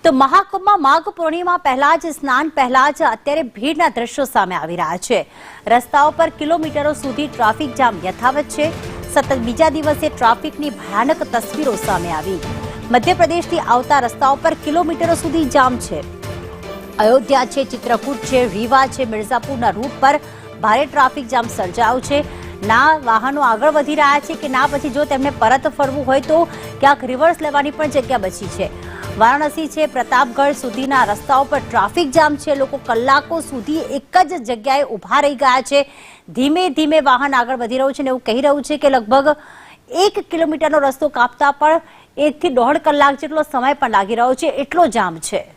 તો મહાકુંભમાં માઘ પૂર્ણિમા પહેલા જ સ્નાન પહેલા જ અત્યારે ભીડના દ્રશ્યો સામે આવી રહ્યા છે। રસ્તાઓ પર કિલોમીટરો સુધી ટ્રાફિક જામ યથાવત છે। સતત બીજા દિવસે ટ્રાફિકની ભયાનક તસવીરો સામે આવી। મધ્યપ્રદેશથી આવતા રસ્તાઓ પર કિલોમીટરો સુધી જામ છે। અયોધ્યા છે, ચિત્રકૂટ છે, રીવા છે, મિર્ઝાપુરના રૂટ પર ભારે ટ્રાફિક જામ સર્જાયો છે। ના વાહનો આગળ વધી રહ્યા છે કે ના પછી જો તેમને પરત ફરવું હોય તો ક્યાંક રિવર્સ લેવાની પણ જગ્યા બચી છે। વારાણસી છે, પ્રતાપગઢ સુધીના રસ્તાઓ પર ટ્રાફિક જામ છે। લોકો કલાકો સુધી એક જ જગ્યાએ ઊભા રહી ગયા છે। ધીમે ધીમે વાહન આગળ વધી રહ્યું છે અને એવું કહી રહ્યું છે કે લગભગ 1 કિલોમીટરનો રસ્તો કાપતા પણ 1 થી 1.5 કલાક જેટલો સમય પણ લાગી રહ્યો છે, એટલો જામ છે।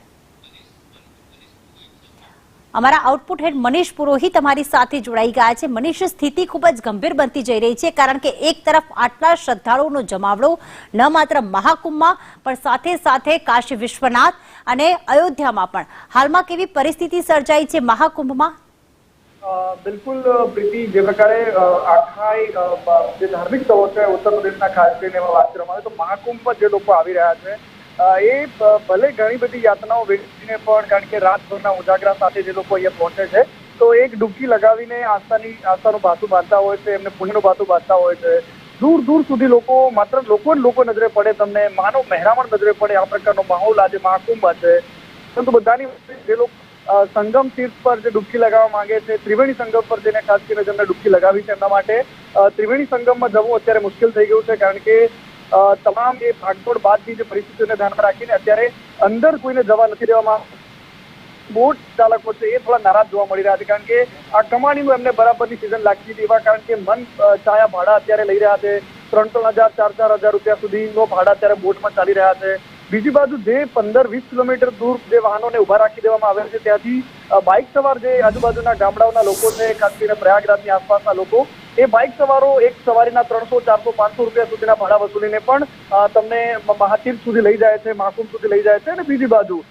અમારા આઉટપુટ હેડ મનીષ પુરોહિત અમારી સાથે જોડાઈ ગયા છે। મનીષ, સ્થિતિ ખૂબ જ ગંભીર બનતી જઈ રહી છે કારણ કે એક તરફ આટલા શ્રદ્ધાળુઓનો જમાવડો ન માત્ર મહાકુંભમાં પણ સાથે સાથે કાશી વિશ્વનાથ અને અયોધ્યામાં પણ હાલમાં કેવી પરિસ્થિતિ સર્જાઈ છે મહાકુંભમાં? બિલકુલ પ્રીતિ, જે પ્રકારે આખા જે ધાર્મિક સ્થળો છે ઉત્તર પ્રદેશના ખાસ કરીને એમાં વાત કરવામાં આવે તો મહાકુંભ પર જે લોકો આવી રહ્યા છે એ ભલે ઘણી બધી યાતનાઓ વેઠીને પણ, કારણ કે રાતભરના ઉજાગરા સાથે જે લોકો અહીંયા પહોંચે છે તો એક ડૂબકી લગાવીને આસ્થાનું ભાથું બાંધતા હોય છે, એમને પુણ્યનું ભાથું બાંધતા હોય છે। દૂર દૂર સુધી લોકો, માત્ર લોકો નજરે પડે, તમને માનવ મહેરામણ નજરે પડે આ પ્રકારનો માહોલ આજે મહાકુંભમાં છે। પરંતુ બધાની જે લોકો સંગમ તીર્થ પર જે ડૂબકી લગાવવા માંગે છે, ત્રિવેણી સંગમ પર જેને ખાસ કરીને જેમને ડૂબકી લગાવી છે એમના માટે ત્રિવેણી સંગમમાં જવું અત્યારે મુશ્કેલ થઈ ગયું છે, કારણ કે તમામ એ ભાગદોડ બાદની જે પરિસ્થિતિઓને ધ્યાનમાં રાખીને અત્યારે અંદર કોઈને જવા નથી દેવામાં। બોટ ચાલકો છે એ થોડા નારાજ જોવા મળી રહ્યા છે, કારણ કે આ કમાણીનું એમને બરાબરની સિઝન લાગતી હતી, કારણ કે મન ચાયા ભાડા અત્યારે લઈ રહ્યા છે। 3,000, 4,000 રૂપિયા સુધીનો ભાડા અત્યારે બોટમાં ચાલી રહ્યા છે। બીજી બાજુ જે 15-20 કિલોમીટર દૂર જે વાહનોને ઉભા રાખી દેવામાં આવે છે ત્યાંથી બાઇક સવાર જે આજુબાજુના ગામડાઓના લોકો છે, ખાસ કરીને પ્રયાગરાજની આસપાસના લોકો, એ બાઇક સવારો એક સવારીના 300, 400, 500 રૂપિયા સુધીના ભાડા વસૂલીને પણ તમને મહાતીર્થ સુધી લઈ જાય છે, મહાકુંભ સુધી લઈ જાય છે। અને બીજી બાજુ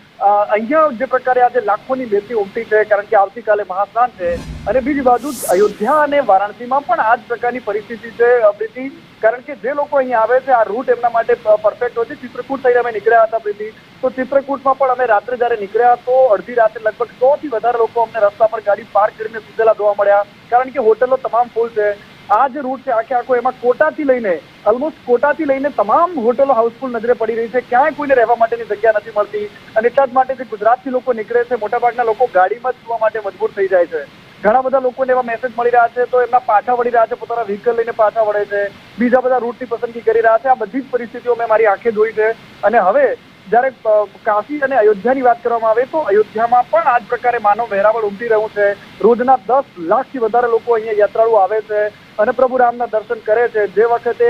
અહીંયા જે પ્રકારે આજે લાખોની બેસી ઉમટી છે, કારણ કે આવતીકાલે મહાસ્નાન છે, અને બીજી બાજુ અયોધ્યા અને વારાણસીમાં પણ આ જ પ્રકારની પરિસ્થિતિ છે પ્રીતિ, કારણ કે જે લોકો અહીંયા આવે છે આ રૂટ એમના માટે પરફેક્ટ હોય છે। ચિત્રકૂટ થઈને અમે નીકળ્યા હતા પ્રીતિ, તો ચિત્રકૂટમાં પણ અમે રાત્રે જયારે નીકળ્યા તો અડધી રાત્રે લગભગ 100 થી વધારે લોકો અમને રસ્તા પર ગાડી પાર્ક કરીને સુધેલા જોવા મળ્યા, કારણ કે હોટલો તમામ ફૂલ છે। આ જે રૂટ છે આખો એમાં કોટાથી લઈને તમામ હોટલો હાઉસફુલ નજરે પડી રહી છે, ક્યાંય કોઈને રહેવા માટેની જગ્યા નથી મળતી। અને એટલા જ માટે જે ગુજરાતથી લોકો નીકળે છે મોટાભાગના લોકો ગાડીમાં જ સુવા માટે મજબૂર થઈ જાય છે। ઘણા બધા લોકોને એવા મેસેજ મળી રહ્યા છે તો એમના પાછા વળી રહ્યા છે, પોતાના વ્હીકલ લઈને પાછા વળે છે, બીજા બધા રૂટની પસંદગી કરી રહ્યા છે। આ બધી જ પરિસ્થિતિઓ મેં મારી આંખે જોઈ છે। અને હવે જયારે કાશી અને અયોધ્યાની વાત કરવામાં આવે તો અયોધ્યામાં પણ આ જ પ્રકારે માનવ મહેરામણ ઉમટી રહ્યું છે। રોજના 10 લાખથી વધારે લોકો અહીંયા યાત્રાળુ આવે છે અને પ્રભુ રામના દર્શન કરે છે। જે વખતે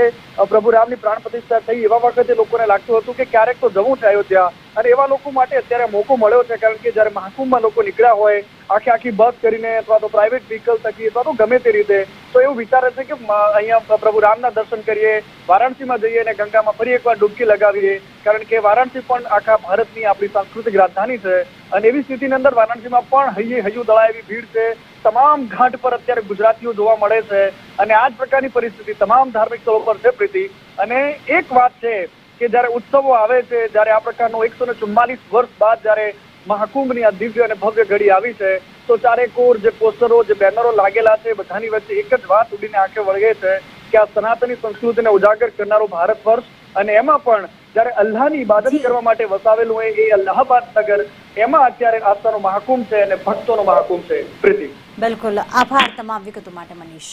પ્રભુ રામની પ્રાણ પ્રતિષ્ઠા થઈ એવા વખતે લોકોને લાગતું હતું કે ક્યારેક તો જવું છે અયોધ્યા, અને એવા લોકો માટે અત્યારે મોકો મળ્યો છે, કારણ કે જયારે મહાકુંભમાં લોકો નીકળ્યા હોય આખી બસ કરીને અથવા તો પ્રાઇવેટ વ્હીકલ થકી અથવા તો ગમે તે રીતે, તો એવું વિચારે છે કે અહીંયા પ્રભુ રામના દર્શન કરીએ, વારાણસીમાં જઈએ અને ગંગામાં ફરી એકવાર ડૂબકી લગાવીએ, કારણ કે વારાણસી પણ આખા ભારતની આપણી સાંસ્કૃતિક રાજધાની છે। અને એવી સ્થિતિની અંદર વારાણસીમાં પણ હૈયું દળાય એવી ભીડ છે। તમામ ઘાટ પર અત્યારે ગુજરાતીઓ જોવા મળે છે અને આ જ પ્રકારની પરિસ્થિતિ તમામ ધાર્મિક સ્થળો પર છે પ્રીતિ। અને એક વાત છે કે જયારે ઉત્સવો આવે છે, જયારે આ પ્રકારનો 144 વર્ષ બાદ જયારે મહાકુંભની આ દિવ્ય અને ભવ્ય ઘડી આવી છે, તો ચારેકોર જે પોસ્ટરો, જે બેનરો લાગેલા છે, બધાની વચ્ચે એક જ વાત ઉડીને આંખે વળગે છે કે આ સનાતની સંસ્કૃતિને ઉજાગર કરનારો ભારત વર્ષ, અને એમાં પણ જયારે અલ્લાહની ઇબાદત કરવા માટે વસાવેલું હોય એ અલ્હાબાદ નગર, એમાં અત્યારે આસ્થાનો મહાકુંભ છે અને ભક્તોનો મહાકુંભ છે પ્રીતિ। બિલકુલ, આભાર તમામ વિગતો માટે મનીષ।